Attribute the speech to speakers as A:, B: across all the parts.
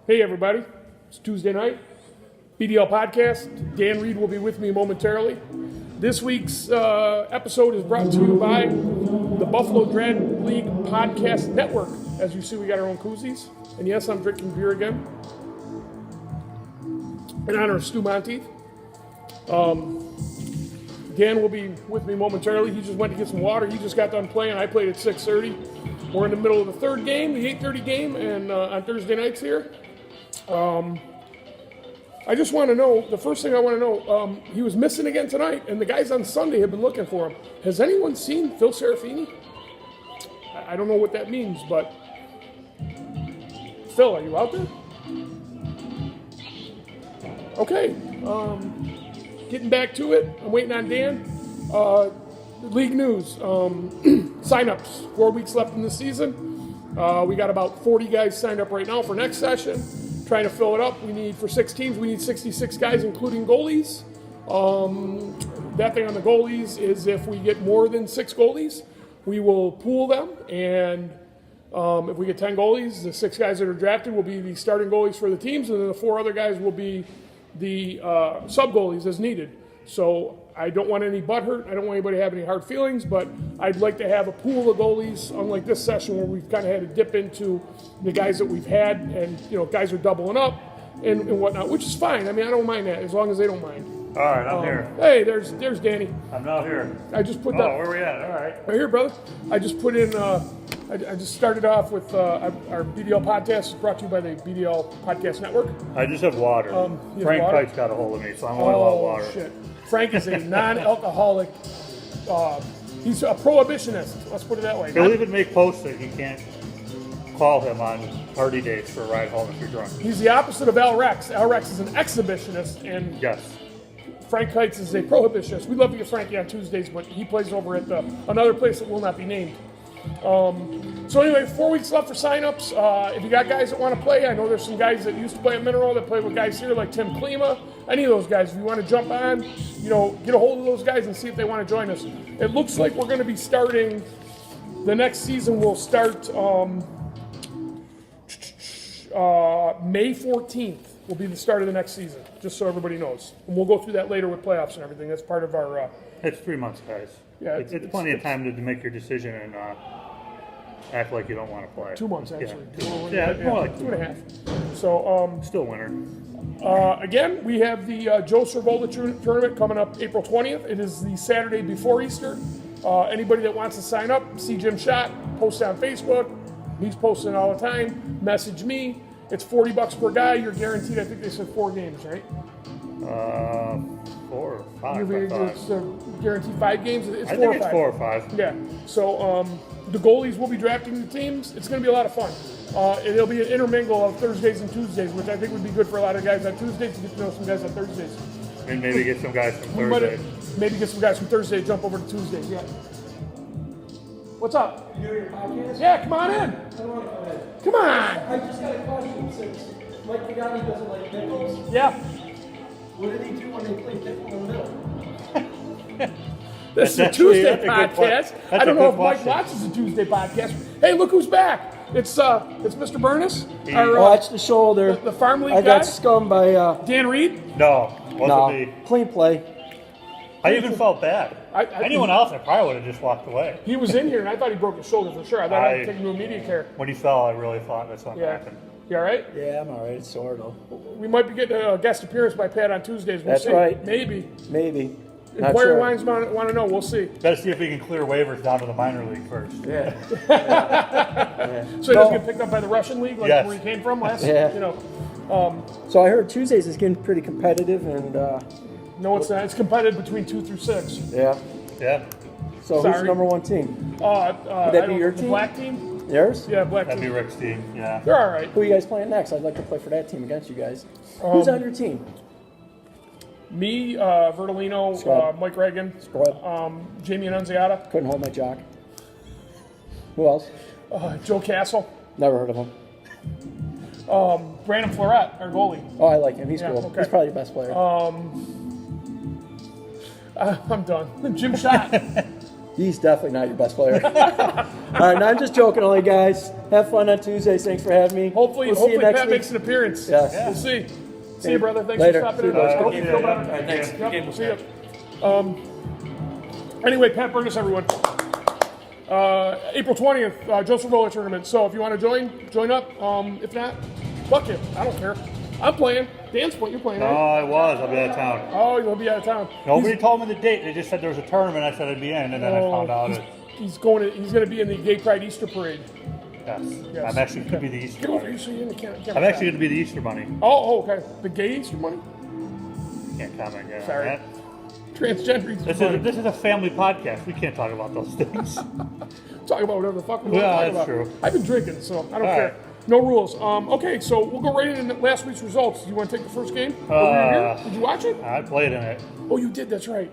A: Hey everybody, it's Tuesday night, BDL Podcast. Dan Reed will be with me momentarily. This week's episode is brought to you by the Buffalo Dread League Podcast Network. As you see, we got our own koozies. And yes, I'm drinking beer again. In honor of Stu Monteith. Dan will be with me momentarily. He just went to get some water. He just got done playing. I played at 6:30. We're in the middle of the third game, the 8:30 game, and on Thursday nights here. I just want to know, the first thing I want to know, he was missing again tonight, and the guys on Sunday have been looking for him. Has anyone seen Phil Serafini? I don't know what that means, but Phil, are you out there? Okay, getting back to it, I'm waiting on Dan. League news, sign-ups, 4 weeks left in the season. We got about 40 guys signed up right now for next session. Trying to fill it up. We need, for 6 teams, we need 66 guys, including goalies. That thing on the goalies is if we get more than 6 goalies, we will pool them. And if we get 10 goalies, the 6 guys that are drafted will be the starting goalies for the teams, and then the 4 other guys will be the sub-goalies as needed. So I don't want any butt hurt. I don't want anybody to have any hard feelings, but I'd like to have a pool of goalies, unlike this session where we've kind of had to dip into the guys that we've had, and guys are doubling up and whatnot, which is fine. I mean, I don't mind that as long as they don't mind.
B: All right, I'm here.
A: Hey, there's Danny.
B: I'm not here.
A: I just put
B: where are we at? All right.
A: Right here, brother. I just put in. I just started off with our BDL podcast. Is brought to you by the BDL Podcast Network.
B: I just have water. Frank Kite's got a hold of me, so I'm going to want water.
A: Shit. Frank is a non-alcoholic. He's a prohibitionist. Let's put it that way.
B: He'll even make posts that you can't call him on party dates for a ride home if you're drunk.
A: He's the opposite of Al Rex. Al Rex is an exhibitionist, and
B: yes,
A: Frank Kites is a prohibitionist. We love to get Frankie on Tuesdays, but he plays over at another place that will not be named. So anyway, 4 weeks left for signups. If you got guys that want to play, I know there's some guys that used to play at Mineral that play with guys here like Tim Klima. Any of those guys, if you want to jump on, get a hold of those guys and see if they want to join us. It looks like we're going to be starting, the next season will start May 14th will be the start of the next season, just so everybody knows. And we'll go through that later with playoffs and everything. That's part of our...
B: It's 3 months, guys.
A: Yeah,
B: it's plenty of time to make your decision and act like you don't want to play.
A: 2 months, actually.
B: More like
A: 2.5. So,
B: still winter.
A: Again, we have the Joe Cervola tournament coming up April 20th. It is the Saturday before Easter. Anybody that wants to sign up, see Jim Schott, post on Facebook. He's posting all the time. Message me. It's $40 per guy. You're guaranteed, I think they said 4 games, right?
B: 4 or 5.
A: It's guaranteed 5 games. It's
B: I
A: 4
B: think
A: or 5.
B: it's 4 or 5.
A: Yeah. So the goalies will be drafting the teams. It's going to be a lot of fun. It'll be an intermingle of Thursdays and Tuesdays, which I think would be good for a lot of guys on Tuesdays to get to know some guys on Thursdays.
B: And maybe get some guys from Thursday.
A: Maybe get some guys from Thursday to jump over to Tuesdays. Yeah. What's up?
C: You know your podcast?
A: Yeah, come on in.
C: I don't want to go ahead.
A: Come on.
C: I just got a question. Since Mike Pagani doesn't like pickles,
A: Yeah.
C: what did he do when they played pickle in the middle?
A: This is a Tuesday podcast. I don't know if Mike watches a Tuesday podcast. Hey, look who's back. It's Mr. Burness.
D: Watch the shoulder.
A: The Farm League
D: I
A: guy.
D: got scummed by
A: Dan Reed.
B: No, wasn't me.
D: Clean play.
B: I even felt bad. Anyone else, I probably would have just walked away.
A: He was in here, and I thought he broke his shoulder for sure. I thought I'd take him to immediate care.
B: When he fell, I really thought that's what happened.
A: You all right?
D: Yeah, I'm all right. It's sore, though.
A: We might be getting a guest appearance by Pat on Tuesdays. We'll
D: That's
A: see.
D: right.
A: Maybe.
D: Not
A: Inquiry
D: sure.
A: lines want to know. We'll see.
B: Better see if we can clear waivers down to the minor league first.
D: Yeah.
A: So he doesn't get picked up by the Russian league, like
B: Yes.
A: where he came from last.
D: Yeah. So I heard Tuesdays is getting pretty competitive, and
A: No, it's not. It's competitive between 2 through 6.
D: yeah.
B: Yeah,
D: So
A: Sorry.
D: who's the number 1 team?
A: Would
D: that be your
A: the
D: team?
A: black team?
D: Yours?
A: Yeah, black
B: that'd be
A: team.
B: Rick's team. Yeah.
A: They're all right.
D: Who are you guys playing next? I'd like to play for that team against you guys. Who's on your team?
A: Me, Vertolino,
D: Scrub.
A: Mike Reagan,
D: Scrub.
A: Jamie Annunziata,
D: Couldn't hold my jock. Who else?
A: Joe Castle,
D: Never heard of him.
A: Brandon Fleuret, our goalie.
D: Oh, I like him. He's
A: Yeah,
D: cool.
A: okay.
D: He's probably the best player.
A: I'm done. Jim Schott.
D: he's definitely not your best player. All right, no, I'm just joking, only guys. Have fun on Tuesdays. Thanks for having me.
A: Hopefully,
D: We'll see you next
A: Pat
D: week.
A: makes an appearance.
D: Yes.
A: We'll see. See you, brother. Thanks
D: Later.
A: for stopping
D: See
A: in.
D: you, boys.
A: Hope
B: Yeah,
A: you feel
B: yeah.
A: better.
B: All right,
D: thanks.
A: Yep,
D: Game
A: we'll
D: will
A: see you. Anyway, Pat Burgess, everyone. April 20th, Joseph Roller Tournament. So if you want to join up. If not, fuck it. I don't care. I'm playing. Dan's playing. You're playing,
B: No,
A: right?
B: I was. I'll be out of town.
A: Oh, you'll be out of town.
B: Nobody told me the date. They just said there was a tournament. I said I'd be in, and then I found out it.
A: He's going to be in the Gay Pride Easter Parade.
B: Yes.
A: Yes.
B: I'm actually going to be the Easter
A: Get over
B: Bunny.
A: here so you can't.
B: I'm actually going to be the Easter Bunny.
A: Oh, okay. The gay Easter Bunny?
B: Can't comment yet.
A: Sorry.
B: On that.
A: Transgender Easter
B: This
A: Bunny.
B: is a family podcast. We can't talk about those things.
A: Talk about whatever the fuck we want to
B: Yeah,
A: talk
B: that's
A: about.
B: true.
A: I've been drinking, so I don't
B: All
A: care.
B: right.
A: No rules. Okay, so we'll go right into last week's results. Do you want to take the first game? Were you here? Did you watch it?
B: I played in it.
A: Oh, you did. That's right.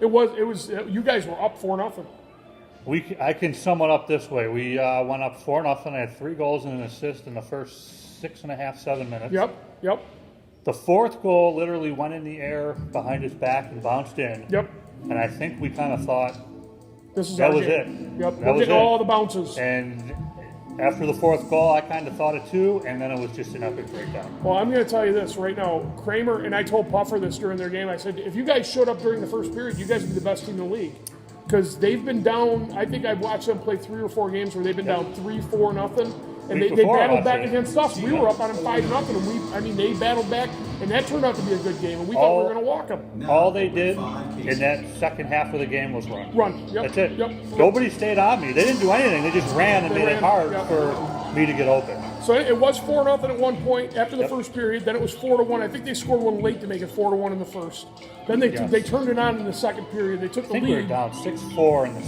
A: It was. You guys were up 4-0.
B: I can sum it up this way. We went up 4-0. I had 3 goals and an assist in the first 6.5, 7 minutes.
A: Yep.
B: The fourth goal literally went in the air behind his back and bounced in.
A: Yep.
B: And I think we kind of thought
A: This is
B: that
A: our
B: was it.
A: game. Yep.
B: That
A: We're
B: was
A: getting
B: it.
A: all the bounces.
B: And after the fourth goal, I kind of thought it too, and then it was just an epic breakdown.
A: Well, I'm going to tell you this right now. Kramer, and I told Puffer this during their game, I said, if you guys showed up during the first period, you guys would be the best team in the league. Because they've been down, I think I've watched them play 3 or 4 games where they've been down 3-4-0. And they battled back against us. We were up on them 5-0, and they battled back, and that turned out to be a good game, and we thought we were going to walk them.
B: All they did in that second half of the game was run.
A: Yep.
B: That's it.
A: Yep.
B: Nobody stayed on me. They didn't do anything. They just ran and
A: They
B: made
A: ran,
B: it hard
A: yep.
B: for me to get open.
A: So it was 4-0 at one point after the
B: Yep.
A: first period. Then it was 4-1. I think they scored one late to make it 4-1 in the first. Then they turned it on in the second period. They took
B: I
A: the
B: think
A: lead.
B: we were down 6-4 in the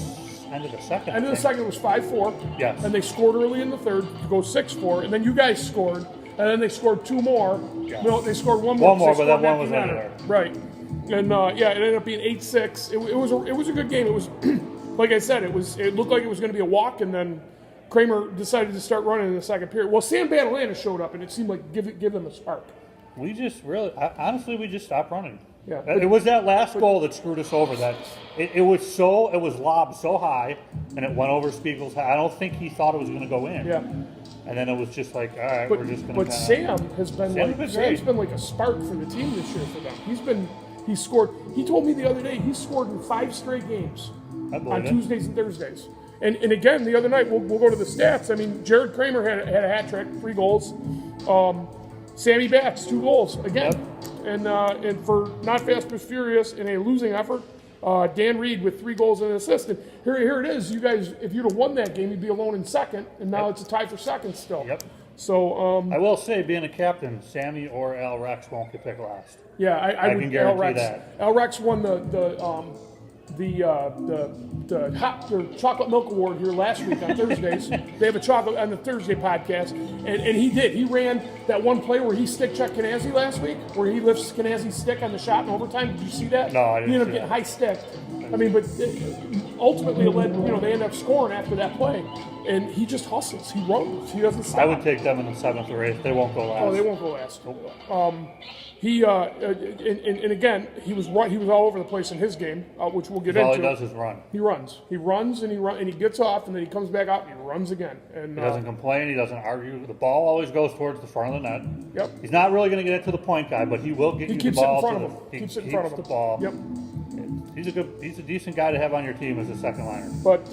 B: end of the second.
A: End of the second was 5-4.
B: Yes.
A: And they scored early in the third to go 6-4. And then you guys scored. And then they scored 2 more.
B: Yes.
A: No, they scored one more.
B: One more,
A: They
B: but that
A: scored
B: one
A: an
B: was
A: empty
B: under
A: netter.
B: there.
A: Right. And it ended up being 8-6. It was a good game. It was like I said. It looked like it was going to be a walk, and then Kramer decided to start running in the second period. Well, Sam Badalena showed up, and it seemed like give them a spark.
B: We just really, honestly, we just stopped running.
A: Yeah.
B: It was that last goal that screwed us over. That it was lobbed so high, and it went over Spiegel's head. I don't think he thought it was going to go in.
A: Yeah.
B: And then it was just like, all right,
A: But,
B: we're just going to.
A: but Sam has been
B: Sam's
A: Sam's
B: been
A: been like a spark for the team this year for them. He scored. He told me the other day he scored in 5 straight games
B: I
A: on
B: believe it.
A: Tuesdays and Thursdays. And again, the other night, we'll go to the stats. I mean, Jared Kramer had a hat trick, 3 goals. Sammy Batts, 2 goals again.
B: Yep.
A: And for Not Fast but Furious in a losing effort, Dan Reed with 3 goals and an assist. And here it is. You guys, if you'd have won that game, you'd be alone in second, and now it's a tie for second still.
B: Yep.
A: So
B: I will say, being a captain, Sammy or Al Rex won't get picked last.
A: yeah, I would
B: can guarantee
A: L-Rex.
B: that.
A: L-Rex won the hot or chocolate milk award here last week on Thursdays. They have a chocolate on the Thursday podcast, and he did. He ran that one play where he stick checked Canazzi last week, where he lifts Canazzi's stick on the shot in overtime. Did you see that?
B: No, I didn't
A: He ended up
B: see
A: getting
B: that.
A: high stick. I mean, but ultimately it led. They ended up scoring after that play, and he just hustles. He runs. He doesn't stop.
B: I would take them in the 7th or 8th. They won't go last.
A: Oh, they won't go last. And again, he was all over the place in his game, which we'll get
B: All
A: into.
B: he does is run.
A: He runs and he gets off, and then he comes back out and he runs again. And
B: He doesn't complain. He doesn't argue. The ball always goes towards the front of the net.
A: Yep.
B: He's not really going to get it to the point guy, but he will get
A: He
B: you
A: keeps
B: the
A: it in
B: ball.
A: front
B: to
A: of him.
B: the,
A: Keeps it in front of
B: keeps
A: him.
B: the ball.
A: Yep.
B: He's a decent guy to have on your team as a second liner.
A: But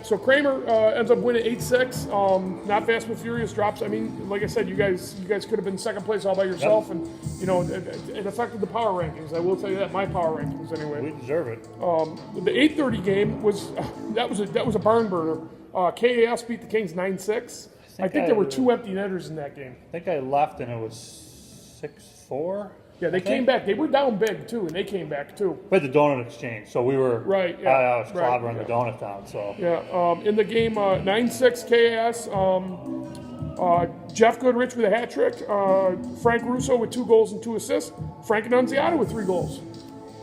A: so Kramer ends up winning 8-6. Not Fast but Furious drops. I mean, like I said, you guys could have been second place all by yourself, and it affected the power rankings. I will tell you that, my power rankings anyway.
B: We deserve it.
A: The 8:30 game was that was a barn burner. KAS beat the Kings 9-6. I think there were 2 empty netters in that game.
B: I think I left and it was 6-4.
A: Yeah, they came back. They were down big too, and they came back too.
B: We had the donut exchange, so we were.
A: Right, yeah,
B: I was
A: right,
B: clobbering the donut down. So.
A: Yeah, in the game, 9-6 KAS. Jeff Goodrich with a hat trick. Frank Russo with 2 goals and 2 assists. Frank Annunziata with 3 goals.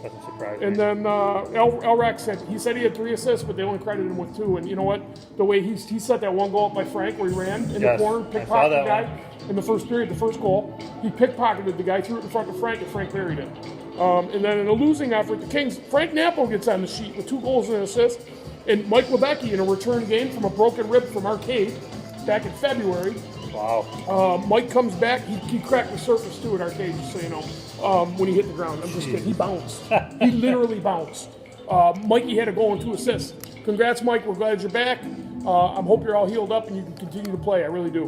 B: Doesn't surprise me.
A: And then El-Rex said he had 3 assists, but they only credited him with 2. And you know what? The way he set that one goal up by Frank, where he ran in the corner,
B: I saw
A: pickpocketed the
B: that
A: guy
B: one.
A: in the first period, the first goal. He pickpocketed the guy, threw it in front of Frank, and Frank buried it. And then in a losing effort, the Kings, Frank Napo gets on the sheet with 2 goals and an assist. And Mike Lebecki in a return game from a broken rib from Arcade back in February.
B: Wow.
A: Mike comes back. He cracked the surface too at Arcade, just so you know, when he hit the ground. I'm just kidding. He bounced. He literally bounced. Mikey had a goal and 2 assists. Congrats, Mike. We're glad you're back. I hope you're all healed up and you can continue to play. I really do.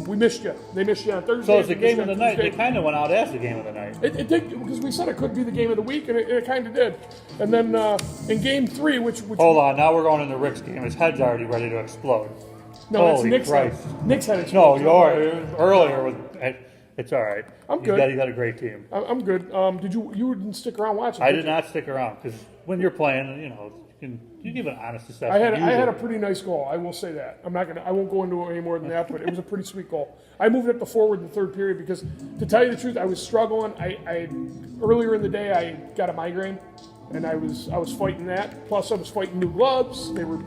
A: We missed you. They missed you on Thursday.
B: So it's the game of the night. They kind of went out as the game of the night.
A: It did, because we said it could be the game of the week, and it kind of did. And then in game 3, which
B: Hold on, now we're going into Rick's game. His head's already ready to explode.
A: no, that's
B: Holy
A: Nick's
B: Christ.
A: head. Nick's head
B: No,
A: exploded.
B: earlier. It's all right.
A: I'm good.
B: He's got a great team.
A: I'm good. Did you didn't stick around watching?
B: I did not stick around because when you're playing, you give an honest assessment.
A: I had a pretty nice goal. I will say that. I won't go into it any more than that, but it was a pretty sweet goal. I moved up the forward in the third period because, to tell you the truth, I was struggling. I earlier in the day I got a migraine, and I was fighting that. Plus I was fighting new gloves. They were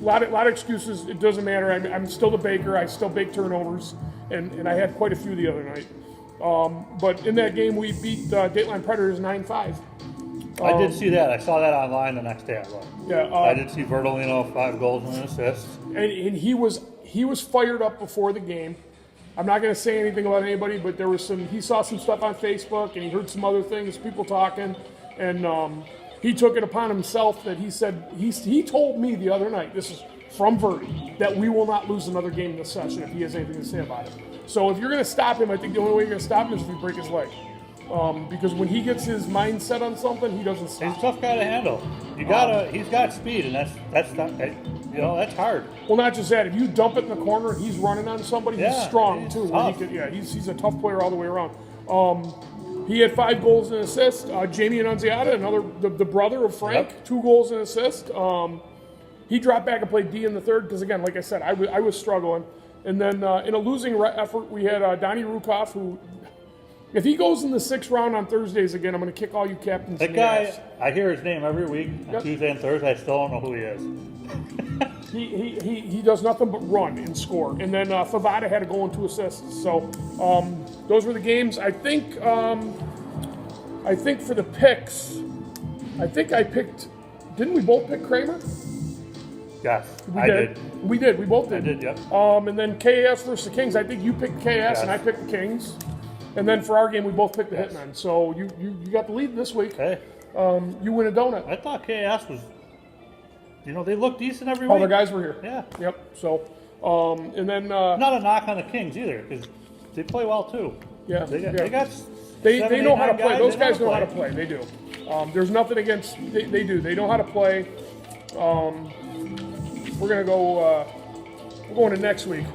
A: a lot of excuses. It doesn't matter. I'm still the baker. I still bake turnovers, and I had quite a few the other night. But in that game we beat Dateline Predators 9-5.
B: I did see that. I saw that online the next day. I did see Bertolino 5 goals and an assist.
A: And he was fired up before the game. I'm not going to say anything about anybody, but he saw some stuff on Facebook and he heard some other things, people talking, and he took it upon himself that he said he told me the other night, this is from Verdi, that we will not lose another game in this session if he has anything to say about it. So if you're going to stop him, I think the only way you're going to stop him is if you break his leg. Because when he gets his mind set on something, he doesn't stop.
B: He's a tough guy to handle. He's got speed, and that's hard.
A: Well, not just that. If you dump it in the corner and he's running on somebody, he's strong
B: he's
A: too.
B: tough.
A: He's a tough player all the way around. He had 5 goals and assists. Jamie Annunziata, the brother of Frank, 2 goals and assists. He dropped back and played D in the third because, again, like I said, I was struggling. And then in a losing effort, we had Donnie Rukoff, who, if he goes in the 6th round on Thursdays again, I'm going to kick all you captains in the ass.
B: That guy, I hear his name every week on Tuesday and Thursday. I still don't know who he is.
A: He does nothing but run and score. And then Favada had a goal and 2 assists. So those were the games. I think for the picks, I picked. Didn't we both pick Kramer?
B: Yes,
A: I did. We did. We both did.
B: I did, yep.
A: And then KS versus the Kings. I think you picked KS and I picked the Kings. And then for our game, we both picked the Hitmen. So you got the lead this week.
B: Hey.
A: You win a donut.
B: I thought KS was, they look decent every week.
A: All the guys were here.
B: Yeah.
A: Yep. So, and then...
B: not a knock on the Kings either, because they play well too.
A: Yeah.
B: They
A: know how to play. Those guys know how to
B: play.
A: play. They do. There's nothing against... They do. They know how to play. We're going to go... we're going to next week.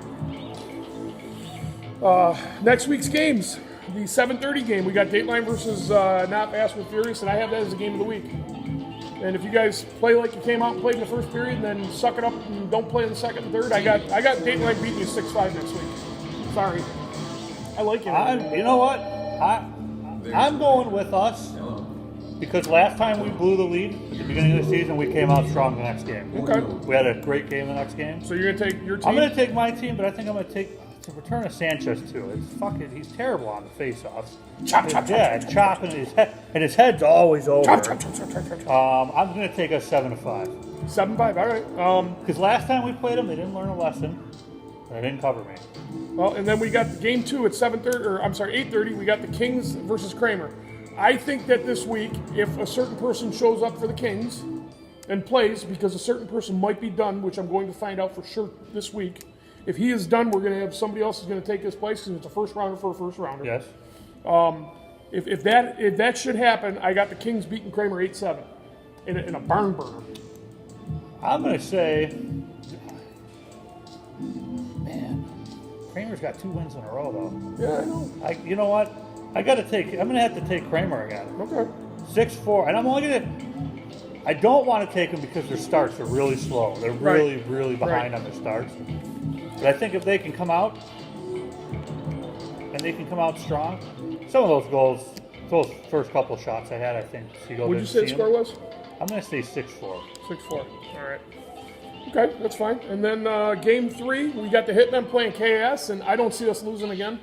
A: Next week's games. The 7:30 game. We got Dateline versus Not Fast but Furious, and I have that as the game of the week. And if you guys play like you came out and played in the first period, and then suck it up and don't play in the second and third, I got Dateline beating you 6-5 next week. Sorry. I like it.
B: You know what? I'm going with us because last time we blew the lead at the beginning of the season, we came out strong the next game.
A: Okay.
B: We had a great game the next game.
A: So you're going to take your team?
B: I'm going to take my team, but I think I'm going to take the return of Sanchez too. He's terrible on the face-offs. Chopping his head, and his head's always over. I'm going to take us 7-5.
A: 7-5, all right.
B: Because last time we played them, they didn't learn a lesson. They didn't cover me.
A: Well, and then we got the game 2 at 8:30. We got the Kings versus Kramer. I think that this week, if a certain person shows up for the Kings and plays, because a certain person might be done, which I'm going to find out for sure this week. If he is done, we're going to have somebody else who's going to take his place because it's a first rounder for a first rounder.
B: Yes.
A: If that should happen, I got the Kings beating Kramer 8-7 in a barn burner.
B: I'm going to say, man, Kramer's got 2 wins in a row though.
A: Yeah, I know.
B: You know what? I'm going to have to take Kramer again.
A: Okay.
B: 6-4, and I'm only going to. I don't want to take them because their starts are really slow. They're really behind on their starts. But I think if they can come out, and they can come out strong, some of those goals, those first couple shots I had, I think.
A: Would you say the score was?
B: I'm going to say 6-4.
A: 6-4. All right. Okay, that's fine. And then game 3, we got the Hitmen playing KS, and I don't see us losing again.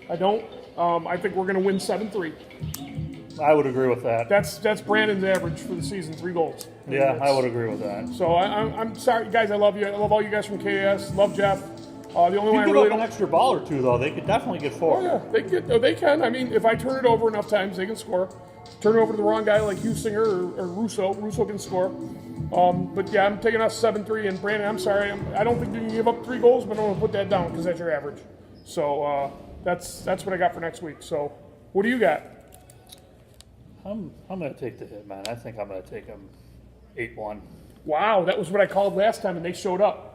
A: I don't. I think we're going to win 7-3.
B: I would agree with that.
A: That's Brandon's average for the season, 3 goals.
B: Yeah, I would agree with that.
A: So I'm sorry, guys. I love you. I love all you guys from KS. Love Jeff. The only
B: You
A: one I
B: give
A: really
B: up an
A: don't.
B: extra ball or two, though. They could definitely get 4.
A: Oh yeah, they can. I mean, if I turn it over enough times, they can score. Turn it over to the wrong guy like Husinger or Russo. Russo can score. But yeah, I'm taking us 7-3. And Brandon, I'm sorry. I don't think you can give up 3 goals, but I don't want to put that down because that's your average. So that's what I got for next week. So what do you got?
B: I'm going to take the Hitmen. I think I'm going to take them 8-1.
A: Wow, that was what I called last time, and they showed up.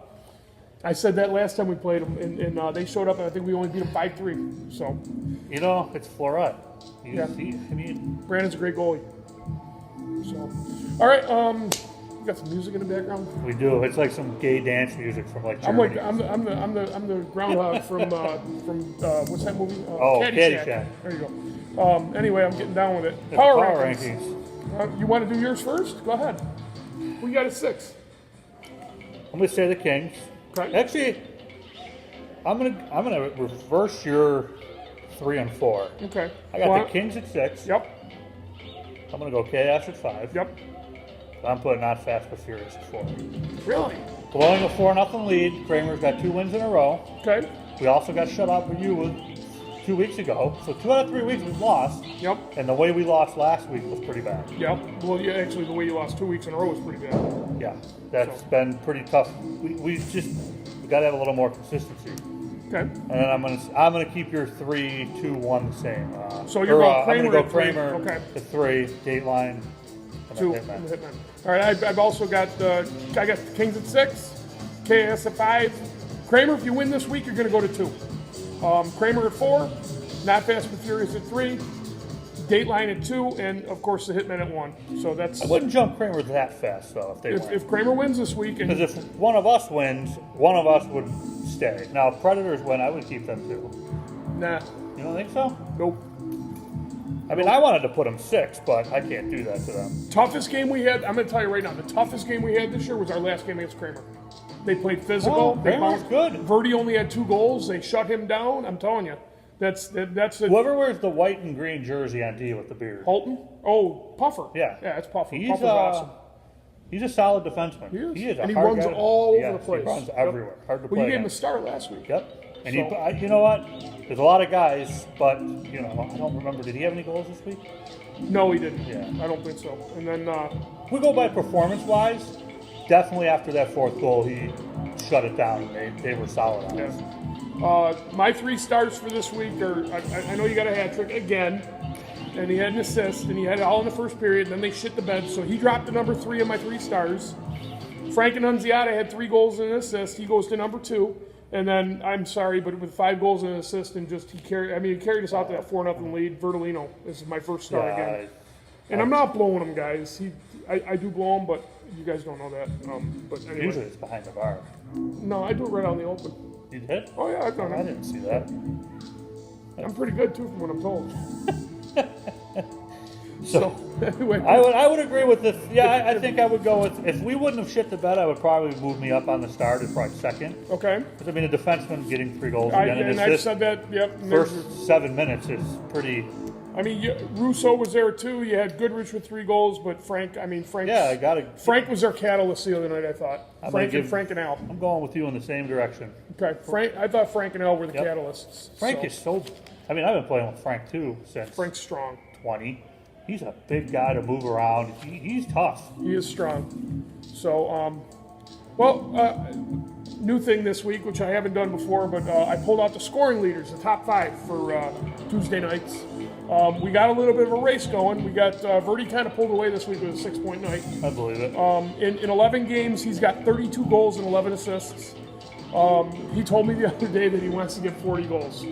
A: I said that last time we played them, and they showed up, and I think we only beat them 5-3. So,
B: You know, it's Floret.
A: Yeah.
B: I mean,
A: Brandon's a great goalie. So, all right, you got some music in the background.
B: we do. It's like some gay dance music from like
A: I'm
B: Germany.
A: like I'm the groundhog from what's that movie?
B: Caddyshack.
A: There you go. Anyway, I'm getting down with it.
B: The
A: Power
B: power
A: rankings.
B: rankings.
A: You want to do yours first? Go ahead. We got a 6.
B: I'm going to say the Kings.
A: Okay.
B: Actually, I'm gonna reverse your 3 and 4.
A: Okay.
B: I got
A: Well,
B: the Kings at 6.
A: Yep.
B: I'm gonna go KS at 5.
A: Yep.
B: I'm putting Not Fast but Furious at 4.
A: Really?
B: Blowing a 4-0 lead. Kramer's got 2 wins in a row.
A: Okay.
B: We also got shut out for you 2 weeks ago. So 2 out of 3 weeks we've lost.
A: Yep.
B: And the way we lost last week was pretty bad.
A: Yep. Well, yeah, actually, the way you lost 2 weeks in a row was pretty bad.
B: Yeah, that's been pretty tough. We got to have a little more consistency.
A: Okay.
B: And then I'm gonna keep your 3-2-1 the same.
A: So you're going
B: I'm
A: Kramer
B: gonna go
A: at 3.
B: Kramer
A: Okay.
B: at 3, Dateline. and
A: 2.
B: then Hitman.
A: Hitman. All right. I've also got I got the Kings at 6, KS at 5. Kramer, if you win this week, you're going to go to 2. Kramer at 4, Not Fast but Furious at 3, Dateline at 2, and of course the Hitman at 1. So that's
B: I wouldn't jump Kramer that fast though if they win.
A: if Kramer wins this week, and
B: Because if one of us wins, one of us would stay. Now if Predators win, I would keep them too.
A: nah,
B: You don't think so?
A: nope.
B: I mean, I wanted to put them 6, but I can't do that to them.
A: Toughest game we had, I'm going to tell you right now, the toughest game we had this year was our last game against Kramer. They played physical.
B: Oh,
A: They
B: Kramer's
A: bounced-
B: good.
A: Verdi only had 2 goals. They shut him down. I'm telling you, that's a
B: Whoever wears the white and green jersey on D with the beard.
A: Holton. Oh, Puffer.
B: Yeah.
A: Yeah, it's Puffer.
B: He's
A: Puffer's awesome.
B: He's a solid defenseman.
A: He is.
B: a
A: And he
B: hard
A: runs
B: guy.
A: all
B: Yes,
A: over the place.
B: He runs
A: Yep.
B: everywhere. Hard to
A: Well, you
B: play
A: gave him a
B: against.
A: star last week.
B: Yep. And
A: So-
B: you know what? There's a lot of guys, but you know, I don't remember. Did he have any goals this week?
A: No, he didn't.
B: Yeah.
A: I don't think so. And then
B: If we go by performance-wise, definitely after that 4th goal, he shut it down. And they were solid on us.
A: my 3 stars for this week are I know you got a hat trick again, and he had an assist, and he had it all in the first period, and then they shit the bed, so he dropped to number 3 of my 3 stars. Frank Annunziata had 3 goals and an assist. He goes to number 2. And then, I'm sorry, but with 5 goals and an assist, and just he carried us out to that 4-0 lead. Vertolino is my first star again. And I'm not blowing him, guys. I do blow him, but you guys don't know that. But anyway.
B: Usually it's behind the bar.
A: No, I do it right out in the open.
B: You did?
A: Oh, yeah, I've done
B: I
A: it.
B: didn't see that.
A: I'm pretty good, too, from what I'm told.
B: So
A: Anyway.
B: I would agree with this. Yeah, I think I would go with, if we wouldn't have shit the bed, I would probably move me up on the star to probably 2nd.
A: Okay.
B: Because I mean, a defenseman getting 3 goals again in
A: And I've
B: his
A: said that, yep. and
B: first 7 minutes is pretty.
A: I mean, Russo was there, too. You had Goodrich with 3 goals, but Frank
B: Yeah, I got to.
A: Frank was their catalyst the other night, I thought. Frank and Al.
B: I'm going with you in the same direction.
A: Okay, I thought Frank and Al were the
B: Yep.
A: catalysts.
B: Frank
A: so.
B: is so. I mean, I've been playing with Frank too since
A: Frank's strong.
B: 20. He's a big guy to move around. He's tough.
A: He is strong. So, new thing this week, which I haven't done before, but I pulled out the scoring leaders, the top 5 for Tuesday nights. We got a little bit of a race going. We got Verdi kind of pulled away this week with a 6-point night.
B: I believe it.
A: In 11 games, he's got 32 goals and 11 assists. He told me the other day that he wants to get 40 goals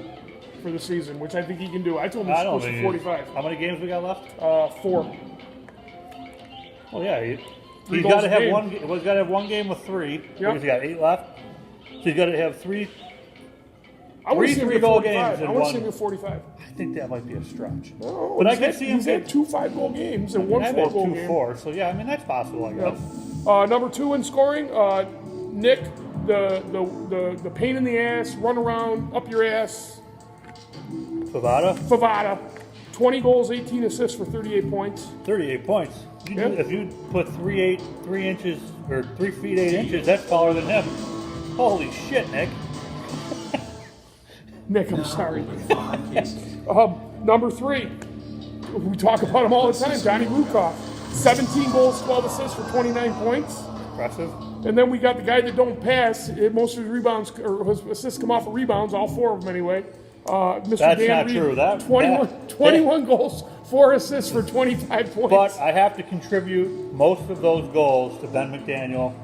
A: for the season, which I think he can do. I told him he's close to 45.
B: How many games we got left?
A: 4.
B: Well, yeah, he's
A: goals
B: got to
A: a
B: have
A: game.
B: one. Well, he's got to have 1 game with 3. Because he got 8 left. So he's got to have 3.
A: I want to see him get
B: 3-goal
A: 45.
B: games
A: I
B: in
A: want to see
B: one.
A: him get 45.
B: I think that might be a stretch.
A: No,
B: But I
A: he's
B: can
A: had-
B: see him
A: He's had
B: get-
A: 2 5-goal games and 1
B: I've had
A: 4-goal
B: 2
A: game.
B: 4. So yeah, I mean that's possible. I guess.
A: Number 2 in scoring, Nick, the pain in the ass, run around, up your ass,
B: Favada.
A: Favada, 20 goals, 18 assists for 38 points.
B: 38 points.
A: Yeah.
B: If you put 3 inches or 3 feet 8 inches, that's taller than him. Holy shit, Nick.
A: Nick, I'm sorry. Number 3, we talk about him all the time, Johnny Lukoff. 17 goals, 12 assists for 29 points.
B: Impressive.
A: And then we got the guy that don't pass. Most of his rebounds or his assists come off of rebounds, all 4 of them anyway. Mr.
B: That's
A: Dan
B: not
A: Reed,
B: true.
A: 21 goals, 4 assists for 25 points.
B: But I have to contribute most of those goals to Ben McDaniel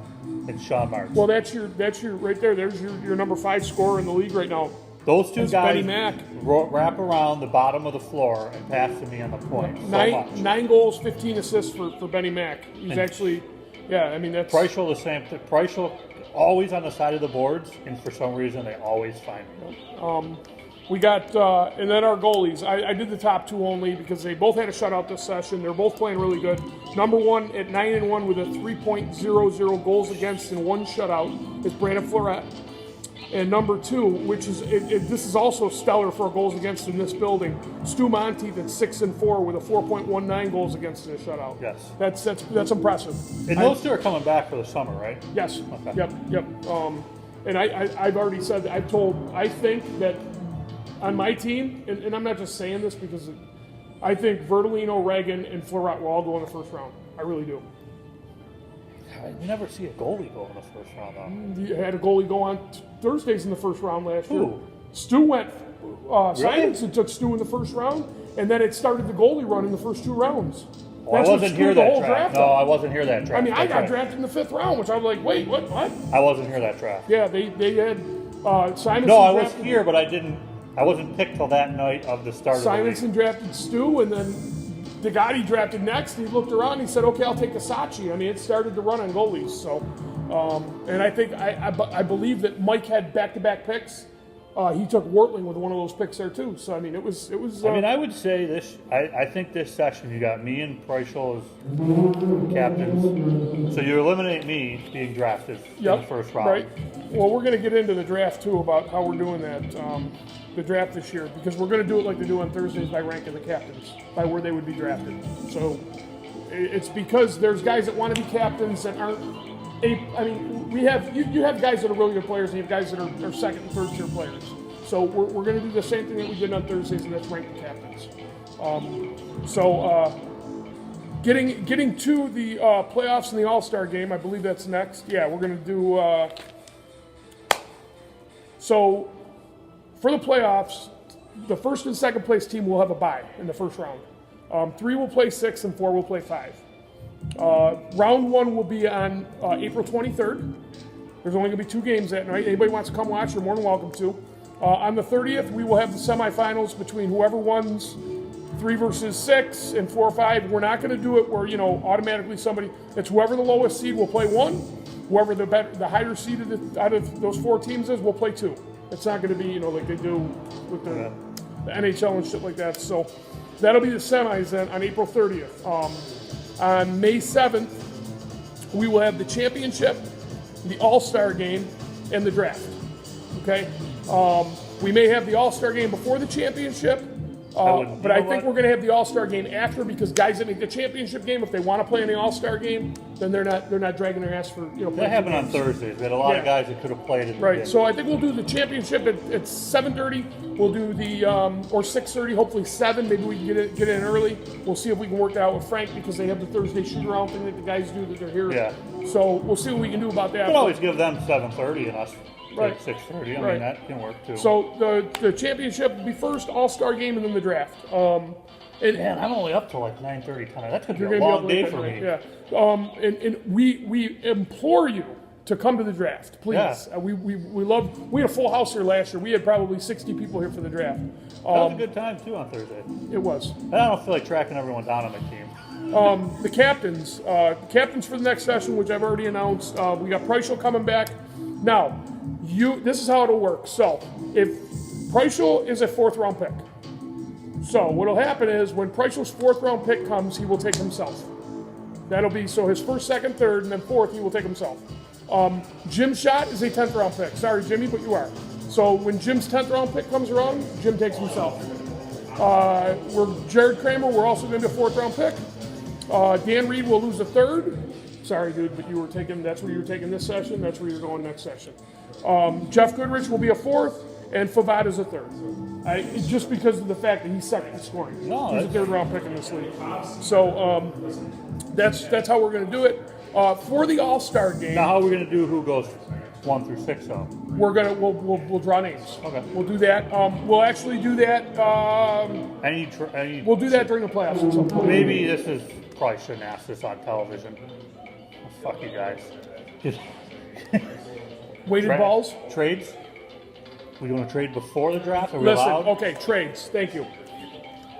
B: and Sean Marks.
A: Well, that's your right there. There's your number 5 scorer in the league right now.
B: Those two
A: That's
B: guys
A: Benny Mack.
B: wrap around the bottom of the floor and pass to me on the point. So much.
A: 9 goals, 15 assists for Benny Mack. He's
B: And
A: actually, yeah, I mean, that's...
B: Preischel, the same thing. Preischel always on the side of the boards, and for some reason they always find me.
A: We got, and then our goalies. I did the top 2 only because they both had a shutout this session. They're both playing really good. Number 1 at 9-1 with a 3.00 goals against and 1 shutout is Brandon Fleuret. And number 2, which is this is also stellar for goals against in this building, Stu Monteith at 6-4 with a 4.19 goals against and a shutout.
B: Yes.
A: That's impressive.
B: And those two are coming back for the summer, right?
A: Yes.
B: Okay.
A: Yep. And I've already said that. I think that on my team, and I'm not just saying this because I think Verdolino, Reagan, and Fleuret will all go in the first round. I really do.
B: You never see a goalie go in the first round, though.
A: You had a goalie go on Thursdays in the first round last year.
B: Who?
A: Stu went. Simonson took Stu in the first round, and then it started the goalie run in the first 2 rounds.
B: Oh, I
A: That's what
B: wasn't
A: screwed
B: here
A: the
B: that
A: whole
B: draft.
A: draft
B: No,
A: up.
B: I wasn't here that draft.
A: I mean, I
B: That's
A: got
B: right.
A: drafted in the 5th round, which I was like, wait, what?
B: I wasn't here that draft.
A: Yeah, they had Simonson.
B: No, I was
A: drafted-
B: here, but I wasn't picked till that night of the start
A: Simonson drafted Stu, and then DeGotti drafted next. And he looked around and he said, okay, I'll take Kasachi. I mean, it started to run on goalies. So, and I think, I believe that Mike had back-to-back picks. He took Wortling with one of those picks there, too. So, I mean, it was.
B: I mean, I would say this. I think this session you got me and Preischel as captains, so you eliminate me being drafted in the first round.
A: Right. Well, we're going to get into the draft, too, about how we're doing that, the draft this year, because we're going to do it like they do on Thursdays by ranking the captains, by where they would be drafted. So it's because there's guys that want to be captains that aren't. I mean, we have you have guys that are really good players, and you have guys that are second and third tier players. So we're going to do the same thing that we did on Thursdays, and that's rank the captains. Getting to the playoffs and the All-Star game, I believe that's next. Yeah, we're going to do. So for the playoffs, the first and second place team will have a bye in the first round. 3 will play 6, and 4 will play 5. Round 1 will be on April 23rd. There's only going to be 2 games that night. Anybody wants to come watch, you're more than welcome to. On the 30th, we will have the semifinals between whoever wins 3 versus 6 and 4 or 5. We're not going to do it where, automatically somebody, it's whoever the lowest seed will play 1. Whoever the higher seed out of those 4 teams is will play 2. It's not going to be, like they do with the NHL and shit like that. So that'll be the semis then on April 30th. On May 7th, we will have the championship, the All-Star game, and the draft. Okay? We may have the All-Star game before the championship, but I think we're going to have the All-Star game after, because guys that make the championship game, if they want to play in the All-Star game, then they're not dragging their ass for
B: That happened on Thursdays. We had a lot of guys that could have played it.
A: Right. So I think we'll do the championship at 7:30. We'll do the or 6:30, hopefully 7. Maybe we can get in early. We'll see if we can work that out with Frank, because they have the Thursday shoot-around thing that the guys do that they're here.
B: Yeah.
A: So we'll see what we can do about that.
B: You can always give them 7:30 and us
A: Right.
B: 6:30. I
A: Right.
B: mean, that can work too.
A: So the championship will be first, All-Star game, and then the draft.
B: Man, I'm only up till like 9:30 tonight. That's going to
A: You're
B: be a
A: gonna
B: long
A: be
B: day
A: up
B: for
A: late
B: me.
A: tonight, yeah. And we implore you to come to the draft, please.
B: Yeah.
A: We had a full house here last year. We had probably 60 people here for the draft.
B: That was a good time too on Thursday.
A: It was.
B: I don't feel like tracking everyone down on my team.
A: The captains for the next session, which I've already announced. We got Preischel coming back. Now, this is how it'll work. So, if Preischel is a 4th round pick, so what'll happen is when Preichel's 4th round pick comes, he will take himself. That'll be so his 1st, 2nd, 3rd, and then 4th he will take himself. Jim Schott is a 10th round pick. Sorry, Jimmy, but you are. So when Jim's 10th round pick comes around, Jim takes himself. Jared Kramer, we're also going to be a 4th round pick. Dan Reed will lose a 3rd. Sorry, dude, but that's where you were taking this session. That's where you're going next session. Jeff Goodrich will be a 4th, and Favada's a 3rd. Just because of the fact that he's second in scoring.
B: No,
A: he's a 3rd round pick in this league. So that's how we're going to do it. For the All-Star game.
B: Now, how are we going to do who goes 1 through 6, though?
A: We'll draw names.
B: Okay.
A: We'll do that. We'll actually do that. We'll do that during the playoffs or something.
B: Maybe probably shouldn't ask this on television. Oh, fuck you guys.
A: Weighted balls?
B: Trades? We doing a trade before the draft? Are we
A: Listen,
B: allowed?
A: okay, trades. Thank you.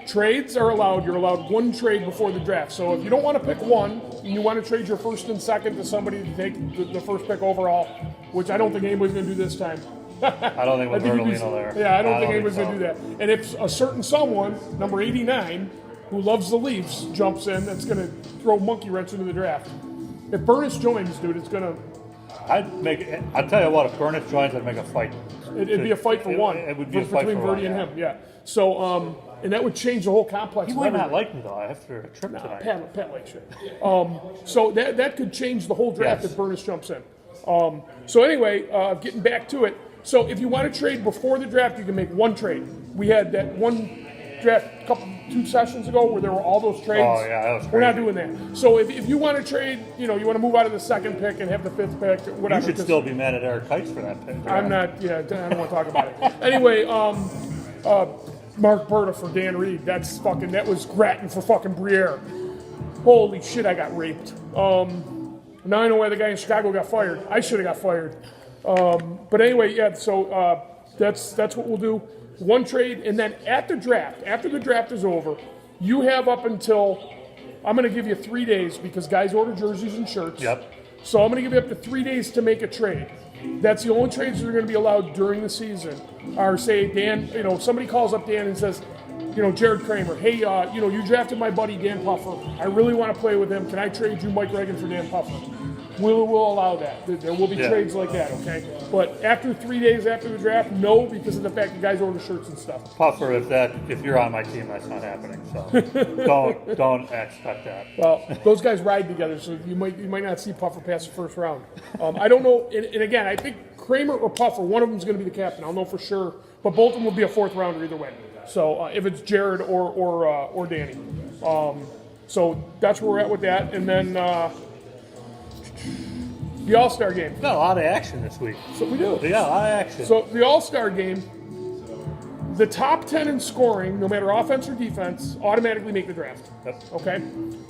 A: Trades are allowed. You're allowed 1 trade before the draft. So if you don't want to pick 1, and you want to trade your 1st and 2nd to somebody to take the 1st pick overall, which I don't think anybody's going to do this time.
B: I don't think with Bertolino there.
A: Yeah, I don't think anybody's going to do that. And if a certain someone, number 89, who loves the Leafs, jumps in, that's going to throw monkey wrench into the draft. If Burness joins, dude, it's going to...
B: I'd tell you what, if Burnett joins, I'd make a fight.
A: It'd be a fight for 1.
B: It would be a fight
A: between
B: for
A: Verdi
B: 1,
A: and him, yeah. So, and that would change the whole complex.
B: He might not like me, though, after a trip tonight.
A: Pat likes you. So that could change the whole draft if Burness jumps in. So anyway, getting back to it. So if you want to trade before the draft, you can make 1 trade. We had that 1 draft 2 sessions ago where there were all those trades.
B: Oh, yeah, that was crazy.
A: We're not doing that. So if you want to trade, you want to move out of the 2nd pick and have the 5th pick, whatever.
B: You should still be mad at Eric Kites for that pick.
A: I'm not, I don't want to talk about it. Anyway, Mark Berta for Dan Reed. That was Grattan for fucking Briere. Holy shit, I got raped. Now I know why the guy in Chicago got fired. I should have got fired. But anyway, yeah, so that's what we'll do. 1 trade, and then at the draft, after the draft is over, you have up until, I'm going to give you 3 days because guys order jerseys and shirts.
B: Yep.
A: So I'm going to give you up to 3 days to make a trade. That's the only trades that are going to be allowed during the season. Or say, Dan, somebody calls up Dan and says, Jared Kramer, hey, you drafted my buddy Dan Puffer. I really want to play with him. Can I trade you Mike Reagan for Dan Puffer? We'll allow that. There will be trades like that, okay? But after 3 days after the draft, no, because of the fact that guys order shirts and stuff.
B: Puffer, if you're on my team, that's not happening. So don't expect that.
A: Well, those guys ride together, so you might not see Puffer past the 1st round. I don't know, and again, I think Kramer or Puffer, one of them is going to be the captain. I'll know for sure, but both of them will be a 4th rounder either way. So if it's Jared or Danny, so that's where we're at with that, and then. The All-Star game.
B: Got a lot of action this week.
A: So we do.
B: Yeah, a lot of action.
A: So the All-Star game, the top 10 in scoring, no matter offense or defense, automatically make the draft.
B: Yep.
A: Okay?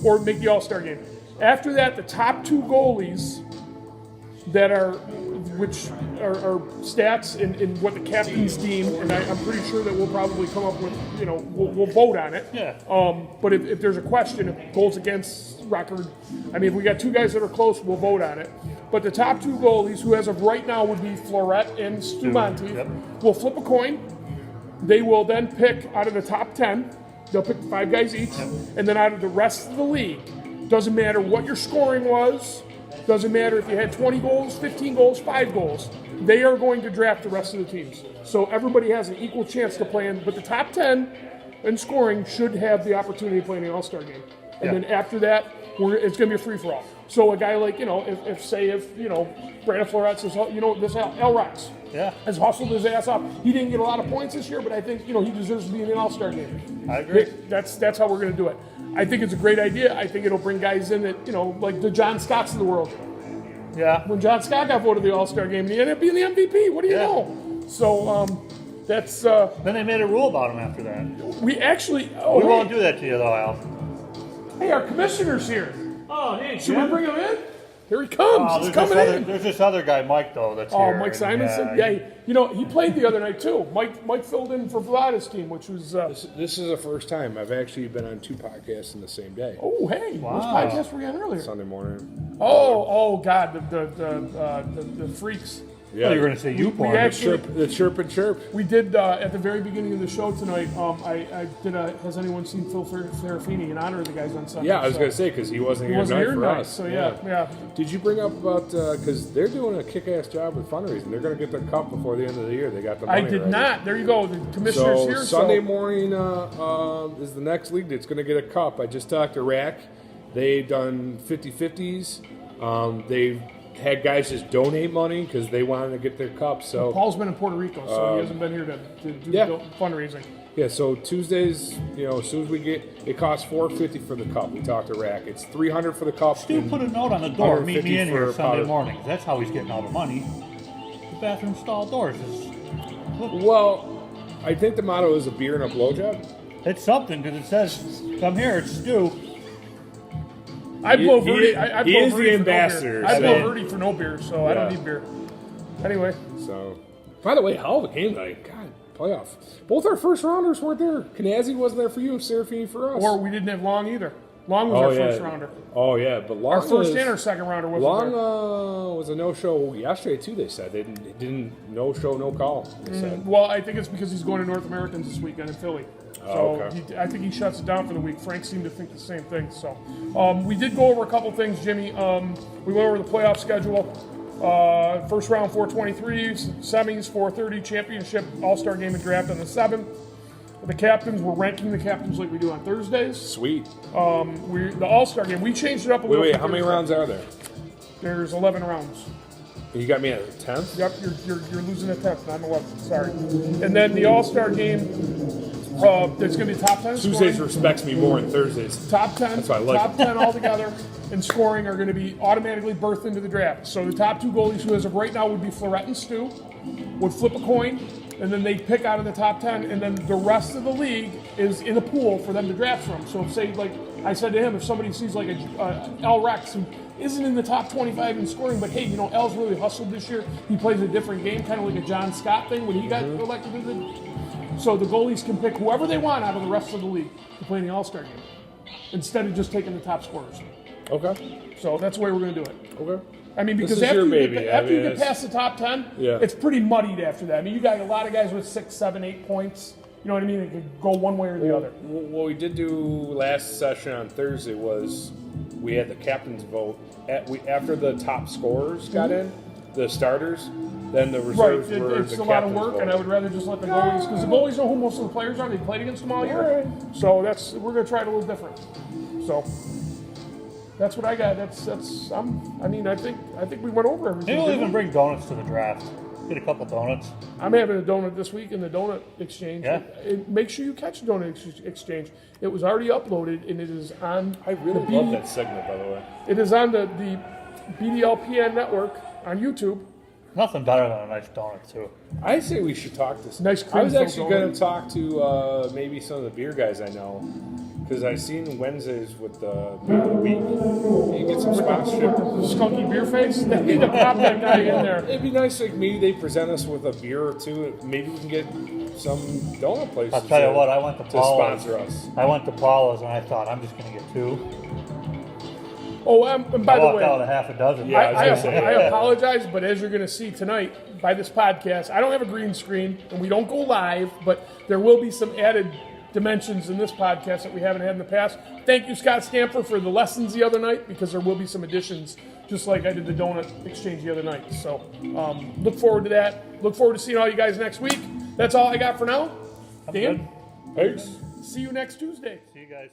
A: Or make the All-Star game. After that, the top 2 goalies which are stats in what the captains deem, and I'm pretty sure that we'll probably come up with, we'll vote on it.
B: Yeah.
A: But if there's a question, if goals against record, if we got 2 guys that are close, we'll vote on it. But the top 2 goalies, who as of right now would be Florette and Stu Monti, will flip a coin. They will then pick out of the top 10. They'll pick 5 guys each. And then out of the rest of the league, doesn't matter what your scoring was, doesn't matter if you had 20 goals, 15 goals, 5 goals, they are going to draft the rest of the teams. So everybody has an equal chance to play in, but the top 10 in scoring should have the opportunity to play in the All-Star game. And then after that, it's going to be a free-for-all. So a guy like, if Brandon Florette says, this L. Rocks has hustled his ass off. He didn't get a lot of points this year, but I think, he deserves to be in the All-Star game.
B: I agree.
A: That's how we're going to do it. I think it's a great idea. I think it'll bring guys in that, like the John Scotts of the world.
B: Yeah.
A: When John Scott got voted the All-Star game, he ended up being the MVP. What do you know? So, that's...
B: Then they made a rule about him after that.
A: We actually...
B: we won't do that to you, though, Al.
A: Hey, our commissioner's here.
C: Oh, hey,
A: Should we bring him in? Here he comes. He's coming in.
B: There's this other guy, Mike, though, that's here.
A: Mike Simonson? He played the other night, too. Mike filled in for Vlad's team, which was...
E: This is the first time. I've actually been on 2 podcasts in the same day.
A: Oh, hey.
B: Wow.
A: Which podcast were you on earlier?
E: Sunday morning.
A: Oh, God, the freaks.
B: Well, you were going to say you porn.
A: actually-
E: The chirp and chirp.
A: We did at the very beginning of the show tonight. I did a. Has anyone seen Phil Serafini in honor of the guys on Sunday?
E: Yeah, I was going to say, because he wasn't
A: He
E: here
A: wasn't
E: tonight
A: here
E: for
A: tonight,
E: us.
A: so yeah.
E: Did you bring up about, because they're doing a kick-ass job with fundraising. They're going to get their cup before the end of the year. They got the money
A: I did
E: ready.
A: not. There you go. The commissioner's
E: So
A: here.
E: Sunday morning is the next league that's going to get a cup. I just talked to Rack. They've done 50-50s. They've had guys just donate money because they wanted to get their cups. So
A: Paul's been in Puerto Rico, so he hasn't been here to do fundraising.
E: yeah, so Tuesdays, as soon as we get, it costs $450 for the cup. We talked to Rack. It's $300 for the cup.
B: Stu
E: and
B: put a note on the door. Meet me in
E: 150
B: here
E: for
B: Sunday
E: powder.
B: morning. That's how he's getting all the money. The bathroom stall doors is.
E: Well, I think the motto is a beer and a blowjob.
B: It's something because it says, "Come here, it's Stu."
A: I blow
E: He-
A: Verdi.
E: he
A: I blow
E: is
A: Verdi
E: the
A: for
E: ambassador,
A: No beer. I blow
E: so-
A: Verdi for no beer, so I don't
E: Yeah.
A: need beer. Anyway,
E: So, by the way, hell of a game tonight. God, playoff. Both our first rounders weren't there. Kanazi wasn't there for you, Serafini for us.
A: or we didn't have Long either. Long was our first rounder.
E: Oh yeah, but Long
A: Our first
E: was,
A: and our second rounder wasn't
E: Long
A: there.
E: was a no-show yesterday too. They said they didn't no-show, no call. They said.
A: Well, I think it's because he's going to North Americans this weekend in Philly. So
E: Oh, okay.
A: I think he shuts it down for the week. Frank seemed to think the same thing. So we did go over a couple things, Jimmy. We went over the playoff schedule. First round 423s, semis 430, championship, all-star game and draft on the 7th. The captains, we're ranking the captains like we do on Thursdays.
E: Sweet.
A: The all-star game, we changed it up a little.
E: Wait,
A: from
E: how many
A: Thursday.
E: rounds are there?
A: There's 11 rounds.
E: You got me at the 10th.
A: Yep, you're losing a 10th. I'm 11th. Sorry. And then the all-star game, there's going to be top 10
E: Tuesdays
A: scoring.
E: respects me more than Thursdays.
A: Top 10,
E: That's why I like
A: top
E: it.
A: 10 altogether in scoring are going to be automatically birthed into the draft. So the top two goalies, who as of right now would be Florette and Stu, would flip a coin, and then they pick out of the top 10, and then the rest of the league is in a pool for them to draft from. So say, like I said to him, if somebody sees like a L Rex who isn't in the top 25 in scoring, but hey, L's really hustled this year. He plays a different game, kind of like a John Scott thing when he got elected to the. So the goalies can pick whoever they want out of the rest of the league to play in the All-Star game, instead of just taking the top scorers.
E: Okay.
A: So that's the way we're going to do it.
E: Okay.
A: I mean, because
E: is
A: after,
E: your
A: you
E: baby.
A: get, after
E: I mean,
A: you get
E: it's-
A: past the top 10,
E: Yeah.
A: it's pretty muddied after that. I mean, you got a lot of guys with 6, 7, 8 points. You know what I mean? It could go one way or the other.
E: What we did do last session on Thursday was we had the captain's vote. After the top scorers got in, the starters, then the
A: Right,
E: reserves were
A: it's
E: the
A: a lot of
E: captain's
A: work,
E: vote.
A: and I would rather just let the goalies, because the goalies know who most of the players are. They played against them all year, so we're going to try it a little different. So that's what I got. I think we went over everything.
B: Maybe we'll
A: didn't
B: even
A: we?
B: bring donuts to the draft. Get a couple donuts.
A: I'm having a donut this week in the donut exchange.
B: Yeah?
A: Make sure you catch the donut exchange. It was already uploaded, and it is on.
E: I really
A: the
E: love that segment, by the way.
A: It is on the BDLPN network on YouTube.
B: Nothing better than a nice donut too.
E: I say we should talk to.
A: Nice
E: I was
A: cream
E: actually
A: filled
E: going
A: donut.
E: to talk to maybe some of the beer guys I know, because I seen Wednesdays with the beer of the week. You get some sponsorship.
A: Skunky beer face. They need to pop that guy in there.
E: It'd be nice, like maybe they present us with a beer or two. Maybe we can get some donut places.
B: I'll tell you what, I went to
E: to
B: Paula's.
E: sponsor us.
B: I went to Paula's and I thought I'm just going to get 2.
A: Oh, and by
B: I
A: the
B: walked
A: way,
B: out with a half a dozen.
E: Yeah, I was
A: I
E: gonna say,
A: apologize, but as you're going to see tonight by this podcast, I don't have a green screen and we don't go live, but there will be some added dimensions in this podcast that we haven't had in the past. Thank you, Scott Stamper, for the lessons the other night, because there will be some additions, just like I did the donut exchange the other night. So look forward to that. Look forward to seeing all you guys next week. That's all I got for now. Dan,
B: Good.
E: Peace.
A: see you next Tuesday.
B: See you guys.